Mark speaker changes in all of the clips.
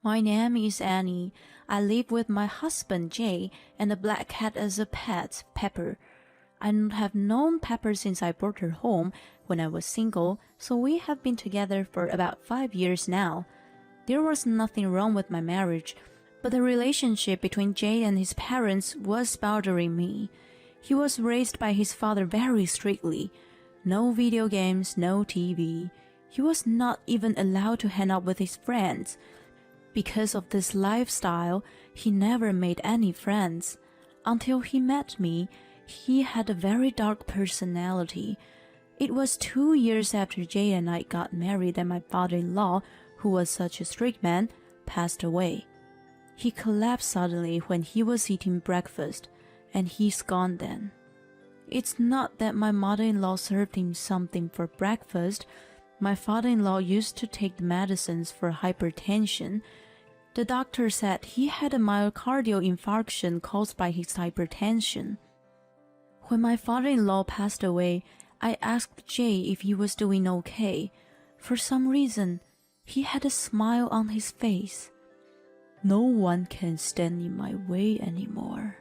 Speaker 1: My name is Annie. I live with my husband Jay and a black cat as a pet, Pepper. I have known Pepper since I brought her home when I was single, so we have been together for about 5 years now. There was nothing wrong with my marriage, but the relationship between Jay and his parents was bothering me. He was raised by his father very strictly. No video games, no TV. He was not even allowed to hang out with his friends. Because of this lifestyle, he never made any friends. Until he met me, he had a very dark personality. It was 2 years after Jay and I got married that my father-in-law, who was such a strict man, passed away. He collapsed suddenly when he was eating breakfast, and he's gone then. It's not that my mother-in-law served him something for breakfast. My father-in-law used to take the medicines for hypertension. The doctor said he had a myocardial infarction caused by his hypertension. When my father-in-law passed away, I asked Jay if he was doing okay. For some reason, he had a smile on his face. No one can stand in my way anymore.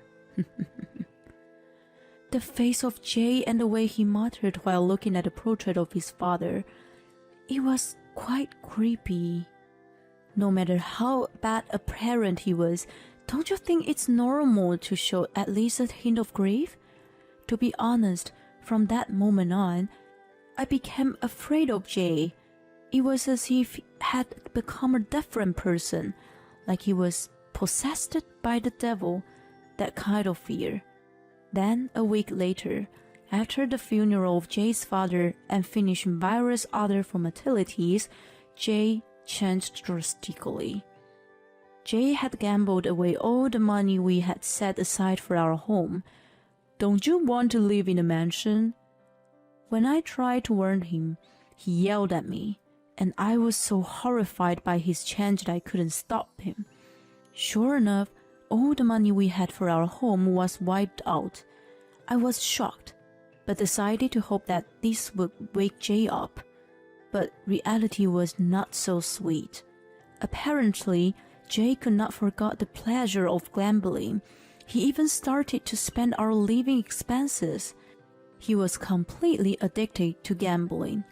Speaker 1: The face of Jay and the way he muttered while looking at a portrait of his father, it was quite creepy. No matter how bad a parent he was, don't you think it's normal to show at least a hint of grief? To be honest, from that moment on, I became afraid of Jay. It was as if he had become a different person, like he was possessed by the devil, that kind of fear. Then, a week later, after the funeral of Jay's father and finishing various other formalities, Jay changed drastically. Jay had gambled away all the money we had set aside for our home. Don't you want to live in a mansion? When I tried to warn him, he yelled at me, and I was so horrified by his change that I couldn't stop him. Sure enough, all the money we had for our home was wiped out. I was shocked, but decided to hope that this would wake Jay up. But reality was not so sweet. Apparently, Jay could not forget the pleasure of gambling. He even started to spend our living expenses. He was completely addicted to gambling.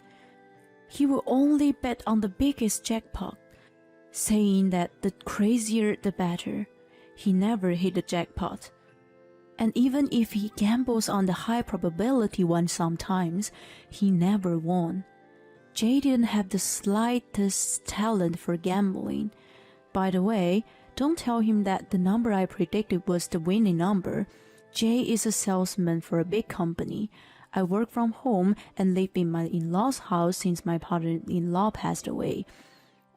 Speaker 1: He would only bet on the biggest jackpot, saying that the crazier the better. He never hit the jackpot. And even if he gambles on the high probability one sometimes, he never won. Jay didn't have the slightest talent for gambling. By the way, don't tell him that the number I predicted was the winning number. Jay is a salesman for a big company. I work from home and live in my in-laws' house since my father-in-law passed away.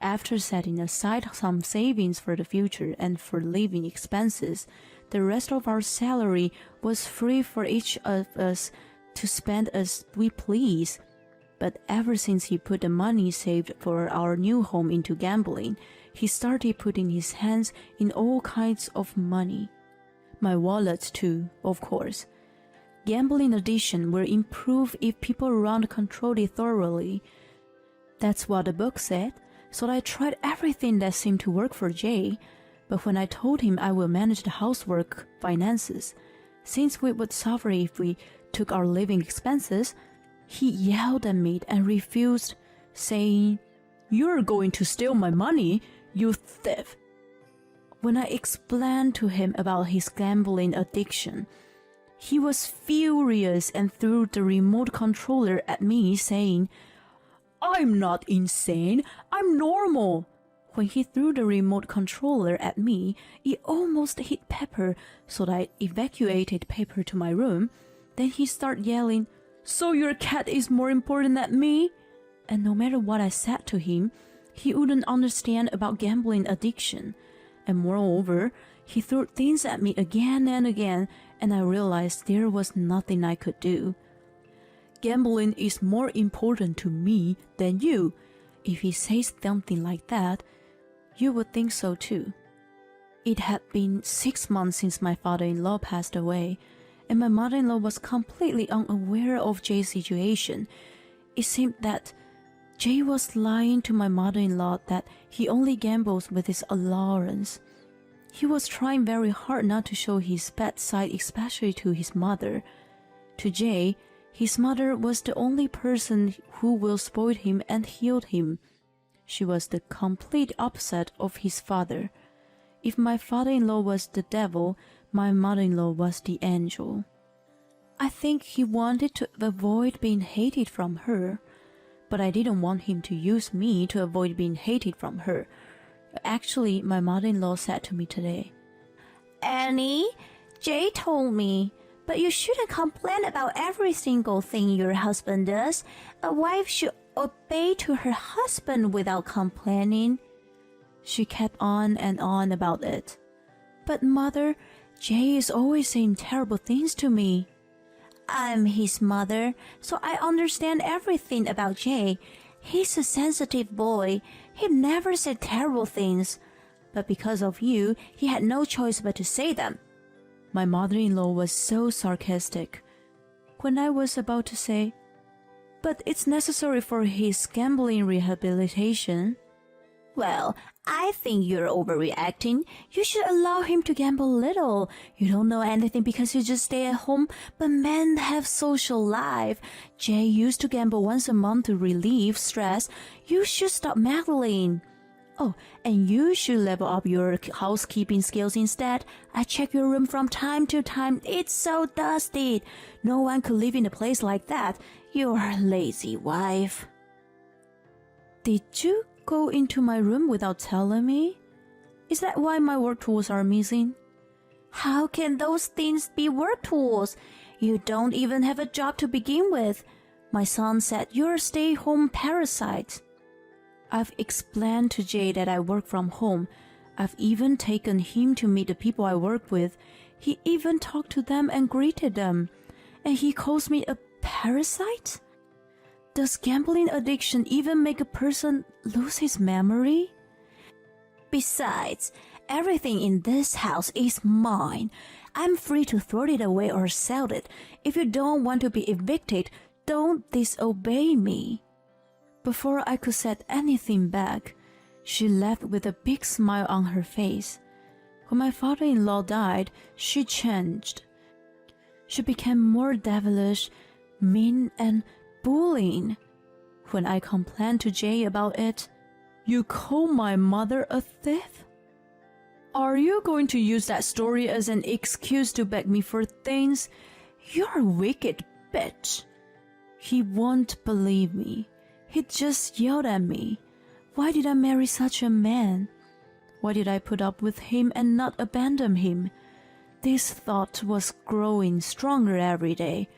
Speaker 1: After setting aside some savings for the future and for living expenses, the rest of our salary was free for each of us to spend as we please. But ever since he put the money saved for our new home into gambling, he started putting his hands in all kinds of money. My wallet too, of course. Gambling addiction will improve if people around control it thoroughly. That's what the book said, so I tried everything that seemed to work for Jay. But when I told him I will manage the housework finances, since we would suffer if we took our living expenses, he yelled at me and refused, saying, "You're going to steal my money, you thief." When I explained to him about his gambling addiction, he was furious and threw the remote controller at me, saying, "I'm not insane, I'm normal." When he threw the remote controller at me, it almost hit Pepper, so that I evacuated Pepper to my room. Then he started yelling, "So your cat is more important than me?" And no matter what I said to him, he wouldn't understand about gambling addiction. And moreover, he threw things at me again and again, and I realized there was nothing I could do. Gambling is more important to me than you. If he says something like that, you would think so too. It had been 6 months since my father-in-law passed away, and my mother-in-law was completely unaware of Jay's situation. It seemed that Jay was lying to my mother-in-law that he only gambles with his allowance. He was trying very hard not to show his bad side, especially to his mother. To Jay, his mother was the only person who will spoil him and heal him. She was the complete opposite of his father. If my father-in-law was the devil, my mother-in-law was the angel. I think he wanted to avoid being hated from her, but I didn't want him to use me to avoid being hated from her. Actually, my mother-in-law said to me today,
Speaker 2: Annie, Jay told me, but you shouldn't complain about every single thing your husband does. A wife should obey to her husband without complaining.
Speaker 1: She kept on and on about it. But mother, Jay is always saying terrible things to me.
Speaker 2: I'm his mother, so I understand everything about Jay. He's a sensitive boy. He never said terrible things. But because of you, he had no choice but to say them.
Speaker 1: My mother-in-law was so sarcastic. When I was about to say, but it's necessary for his gambling rehabilitation.
Speaker 2: Well, I think you're overreacting. You should allow him to gamble a little. You don't know anything because you just stay at home, but men have social life. Jay used to gamble once a month to relieve stress. You should stop meddling.
Speaker 1: Oh, and you should level up your housekeeping skills instead. I check your room from time to time. It's so dusty. No one could live in a place like that.
Speaker 2: You're a lazy wife.
Speaker 1: Did you go into my room without telling me? Is that why my work tools are missing?
Speaker 2: How can those things be work tools? You don't even have a job to begin with. My son said you're a stay-home parasite.
Speaker 1: I've explained to Jay that I work from home. I've even taken him to meet the people I work with. He even talked to them and greeted them. And he calls me a parasite? Does gambling addiction even make a person lose his memory?
Speaker 2: Besides, everything in this house is mine. I'm free to throw it away or sell it. If you don't want to be evicted, don't disobey me.
Speaker 1: Before I could say anything back, she left with a big smile on her face. When my father-in-law died, she changed. She became more devilish, mean, and bullying. When I complained to Jay about it, "You call my mother a thief? Are you going to use that story as an excuse to beg me for things? You're a wicked bitch." He won't believe me. He just yelled at me. Why did I marry such a man? Why did I put up with him and not abandon him? This thought was growing stronger every day.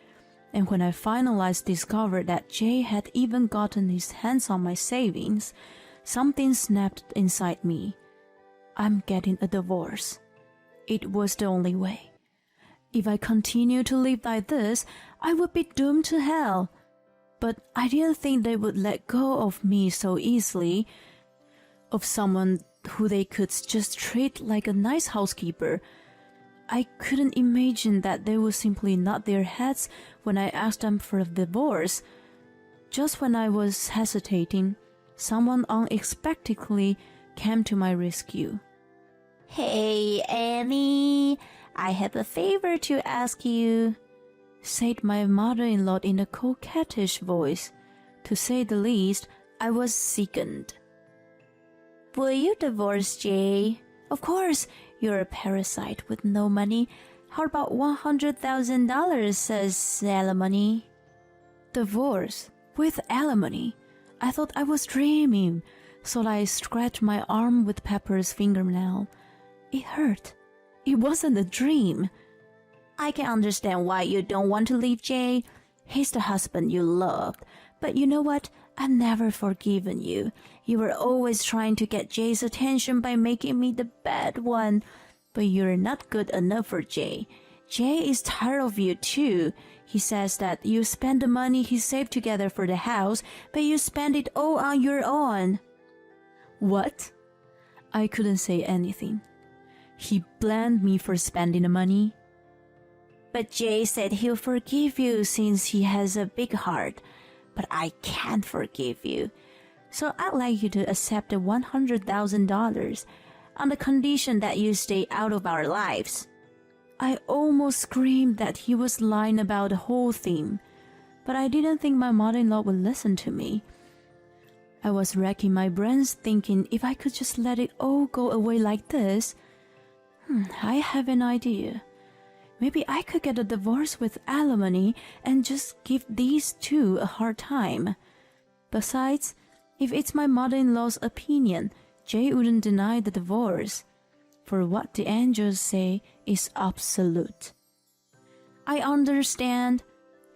Speaker 1: And when I finally discovered that Jay had even gotten his hands on my savings, something snapped inside me. I'm getting a divorce. It was the only way. If I continued to live like this, I would be doomed to hell. But I didn't think they would let go of me so easily, of someone who they could just treat like a nice housekeeper. I couldn't imagine that they would simply nod their heads when I asked them for a divorce. Just when I was hesitating, someone unexpectedly came to my rescue.
Speaker 2: "Hey, Annie, I have a favor to ask you,"
Speaker 1: said my mother-in-law in a coquettish voice. To say the least, I was sickened.
Speaker 2: "Will you divorce Jay? Of course, you're a parasite with no money. How about $100,000 as alimony?"
Speaker 1: Divorce? With alimony? I thought I was dreaming, so I scratched my arm with Pepper's fingernail. It hurt. It wasn't a dream.
Speaker 2: "I can understand why you don't want to leave Jay. He's the husband you loved. But you know what? I've never forgiven you. You were always trying to get Jay's attention by making me the bad one. But you're not good enough for Jay. Jay is tired of you too. He says that you spend the money he saved together for the house, but you spend it all on your own."
Speaker 1: What? I couldn't say anything. He blamed me for spending the money.
Speaker 2: "But Jay said he'll forgive you since he has a big heart. But I can't forgive you. So I'd like you to accept the $100,000 on the condition that you stay out of our lives.
Speaker 1: I almost screamed that he was lying about the whole thing, but I didn't think my mother-in-law would listen to me. I was racking my brains thinking if I could just let it all go away like this. I have an idea. Maybe I could get a divorce with alimony and just give these two a hard time. Besides, if it's my mother-in-law's opinion, Jay wouldn't deny the divorce. For what the angels say is absolute. I understand,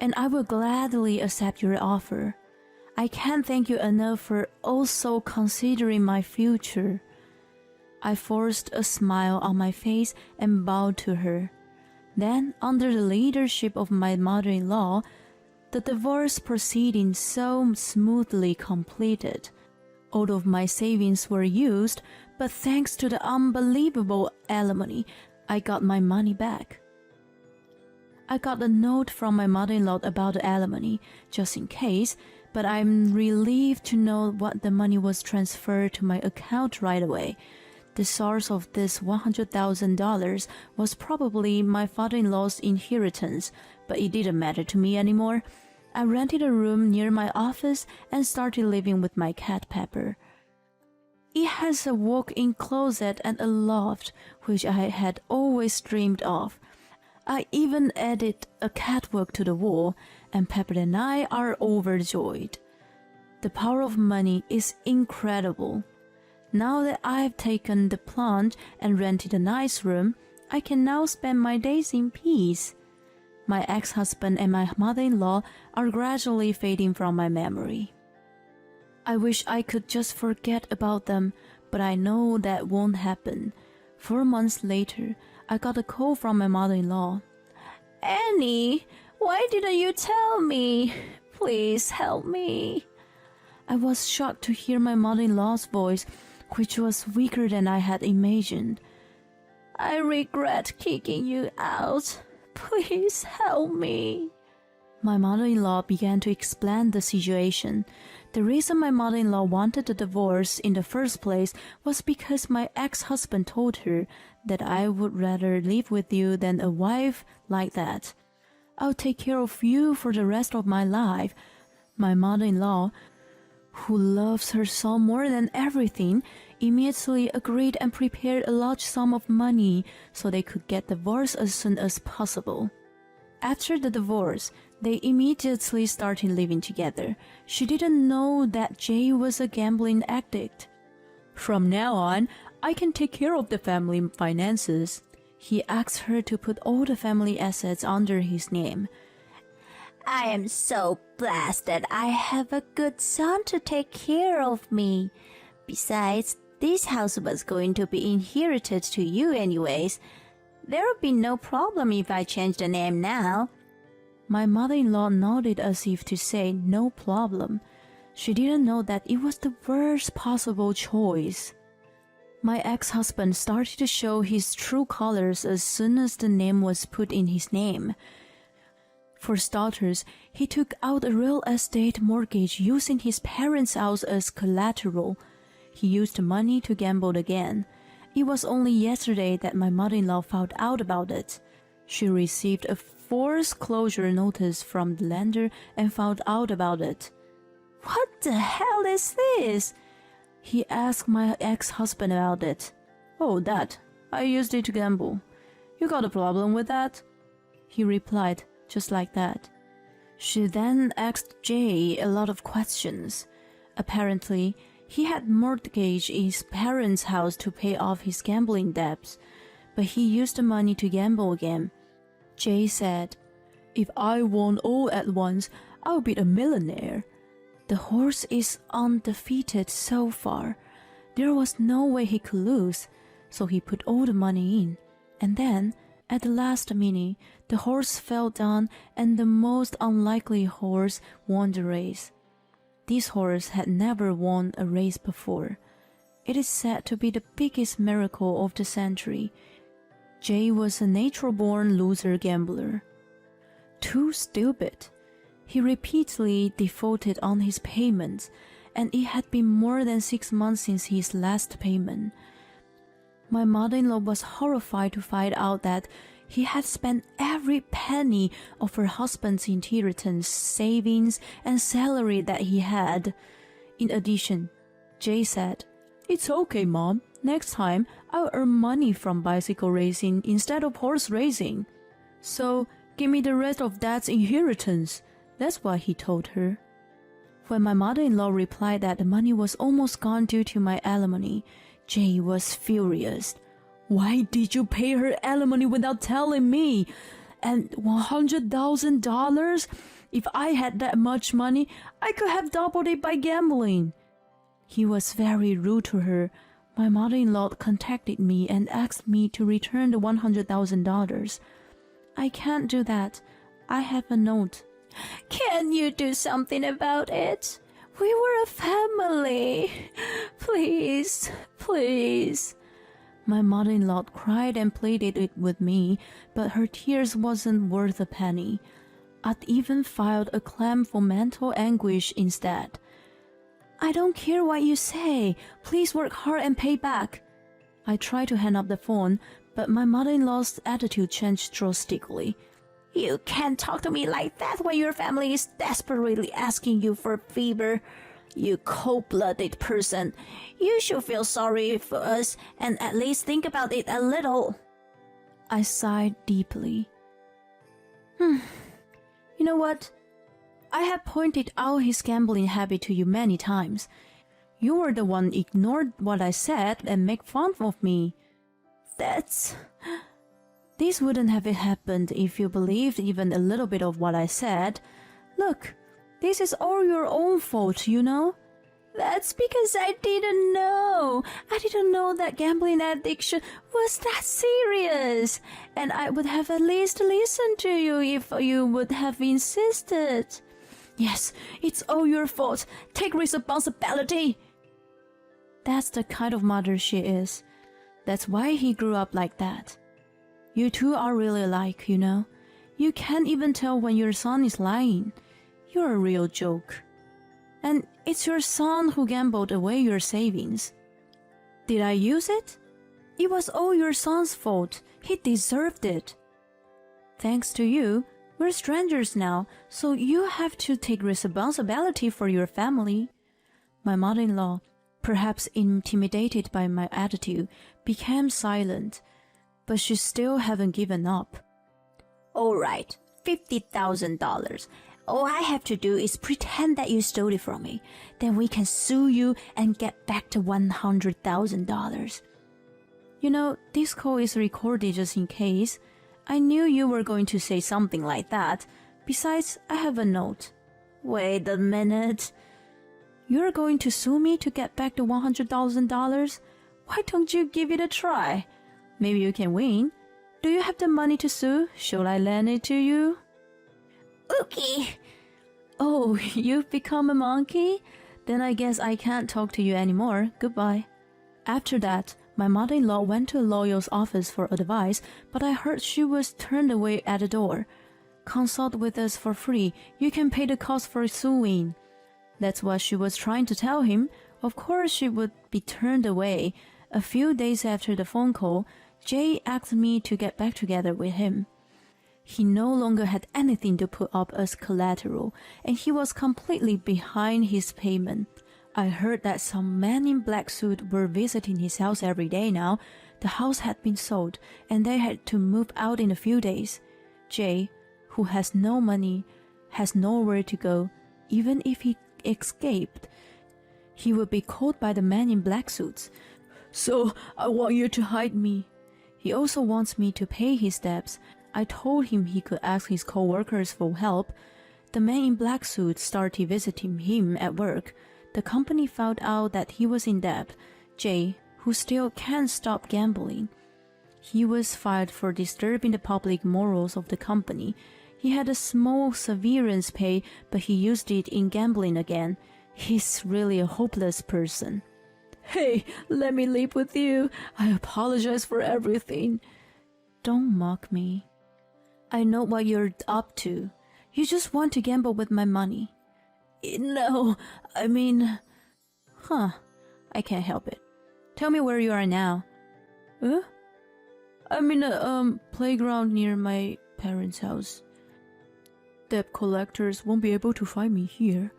Speaker 1: and I will gladly accept your offer. I can't thank you enough for also considering my future. I forced a smile on my face and bowed to her. Then, under the leadership of my mother-in-law, the divorce proceedings so smoothly completed. All of my savings were used, but thanks to the unbelievable alimony, I got my money back. I got a note from my mother-in-law about the alimony, just in case, but I'm relieved to know what the money was transferred to my account right away. The source of this $100,000 was probably my father-in-law's inheritance, but it didn't matter to me anymore. I rented a room near my office and started living with my cat Pepper. It has a walk-in closet and a loft, which I had always dreamed of. I even added a catwalk to the wall, and Pepper and I are overjoyed. The power of money is incredible. Now that I've taken the plunge and rented a nice room, I can now spend my days in peace. My ex-husband and my mother-in-law are gradually fading from my memory. I wish I could just forget about them, but I know that won't happen. 4 months later, I got a call from my mother-in-law.
Speaker 2: Annie, why didn't you tell me? Please help me.
Speaker 1: I was shocked to hear my mother-in-law's voice, which was weaker than I had imagined.
Speaker 2: I regret kicking you out. Please help me.
Speaker 1: My mother-in-law began to explain the situation. The reason my mother-in-law wanted the divorce in the first place was because my ex-husband told her that I would rather live with you than a wife like that. I'll take care of you for the rest of my life. My mother-in-law, who loves her son more than everything, immediately agreed and prepared a large sum of money so they could get divorced as soon as possible. After the divorce, they immediately started living together. She didn't know that Jay was a gambling addict. From now on, I can take care of the family finances. He asked her to put all the family assets under his name.
Speaker 2: I am so blessed that I have a good son to take care of me. Besides, this house was going to be inherited to you anyways. There would be no problem if I change the name now.
Speaker 1: My mother-in-law nodded as if to say no problem. She didn't know that it was the worst possible choice. My ex-husband started to show his true colors as soon as the name was put in his name. For starters, he took out a real estate mortgage using his parents' house as collateral. He used the money to gamble again. It was only yesterday that my mother-in-law found out about it. She received a forced closure notice from the lender and found out about it.
Speaker 2: What the hell is this?
Speaker 1: He asked my ex-husband about it. Oh, that. I used it to gamble. You got a problem with that? He replied, just like that. She then asked Jay a lot of questions. Apparently, he had mortgaged his parents' house to pay off his gambling debts, but he used the money to gamble again. Jay said, "If I won all at once, I'll be a millionaire." The horse is undefeated so far. There was no way he could lose, so he put all the money in. And then, at the last minute, the horse fell down and the most unlikely horse won the race. This horse had never won a race before. It is said to be the biggest miracle of the century. Jay was a natural-born loser gambler. Too stupid. He repeatedly defaulted on his payments, and it had been more than 6 months since his last payment. My mother-in-law was horrified to find out that he had spent every penny of her husband's inheritance, savings, and salary that he had. In addition, Jay said, "It's okay, Mom. Next time, I'll earn money from bicycle racing instead of horse racing. So, give me the rest of Dad's inheritance." That's what he told her. When my mother-in-law replied that the money was almost gone due to my alimony, Jay was furious. "Why did you pay her alimony without telling me? And $100,000? If I had that much money, I could have doubled it by gambling." He was very rude to her. My mother-in-law contacted me and asked me to return the $100,000. "I can't do that. I have a note."
Speaker 2: Can you do something about it? We were a family. Please, please.
Speaker 1: My mother-in-law cried and pleaded it with me, but her tears wasn't worth a penny. I'd even filed a claim for mental anguish instead. "I don't care what you say. Please work hard and pay back." I tried to hang up the phone, but my mother-in-law's attitude changed drastically.
Speaker 2: "You can't talk to me like that when your family is desperately asking you for a favor. You cold-blooded person. You should feel sorry for us and at least think about it a little."
Speaker 1: I sighed deeply. You know what? I have pointed out his gambling habit to you many times. You were the one ignored what I said and make fun of me. This wouldn't have happened if you believed even a little bit of what I said. Look, this is all your own fault, you know?
Speaker 2: That's because I didn't know. I didn't know that gambling addiction was that serious. And I would have at least listened to you if you would have insisted.
Speaker 1: Yes, it's all your fault. Take responsibility. That's the kind of mother she is. That's why he grew up like that. You two are really alike, you know. You can't even tell when your son is lying. You're a real joke. And it's your son who gambled away your savings. Did I use it? It was all your son's fault. He deserved it. Thanks to you, we're strangers now, so you have to take responsibility for your family. My mother-in-law, perhaps intimidated by my attitude, became silent, but she still hadn't given up.
Speaker 2: "All right, $50,000. All I have to do is pretend that you stole it from me. Then we can sue you and get back to $100,000.
Speaker 1: You know, this call is recorded just in case. I knew you were going to say something like that. Besides, I have a note."
Speaker 2: "Wait a minute.
Speaker 1: You're going to sue me to get back the $100,000? Why don't you give it a try? Maybe you can win. Do you have the money to sue? Shall I lend it to you?"
Speaker 2: "Okay."
Speaker 1: "Oh, you've become a monkey? Then I guess I can't talk to you anymore. Goodbye." After that, my mother-in-law went to a lawyer's office for advice, but I heard she was turned away at the door. "Consult with us for free. You can pay the cost for suing." That's what she was trying to tell him. Of course she would be turned away. A few days after the phone call, Jay asked me to get back together with him. He no longer had anything to put up as collateral, and he was completely behind his payment. I heard that some men in black suit were visiting his house every day now. The house had been sold, and they had to move out in a few days. Jay, who has no money, has nowhere to go. Even if he escaped, he would be caught by the men in black suits. "So I want you to hide me." He also wants me to pay his debts. I told him he could ask his co-workers for help. The man in black suits started visiting him at work. The company found out that he was in debt. Jay, who still can't stop gambling. He was fired for disturbing the public morals of the company. He had a small severance pay, but he used it in gambling again. He's really a hopeless person. "Hey, let me live with you. I apologize for everything." Don't mock me. I know what you're up to. You just want to gamble with my money.
Speaker 2: No, I mean,
Speaker 1: Huh, I can't help it. Tell me where you are now. I'm in a playground near my parents' house. Debt collectors won't be able to find me here.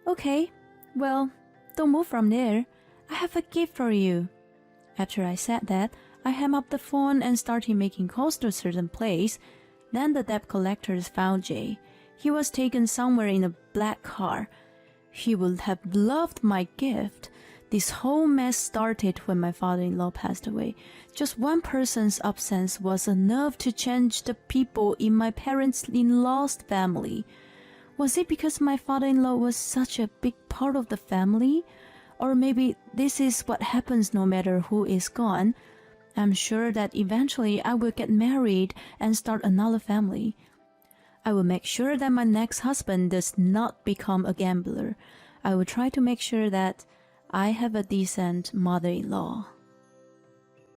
Speaker 1: Okay, well, don't move from there. I have a gift for you. After I said that, I hung up the phone and started making calls to a certain place. Then the debt collectors found Jay. He was taken somewhere in a black car. He would have loved my gift. This whole mess started when my father-in-law passed away. Just one person's absence was enough to change the people in my parents-in-law's family. Was it because my father-in-law was such a big part of the family? Or maybe this is what happens no matter who is gone. I'm sure that eventually I will get married and start another family. I will make sure that my next husband does not become a gambler. I will try to make sure that I have a decent mother-in-law.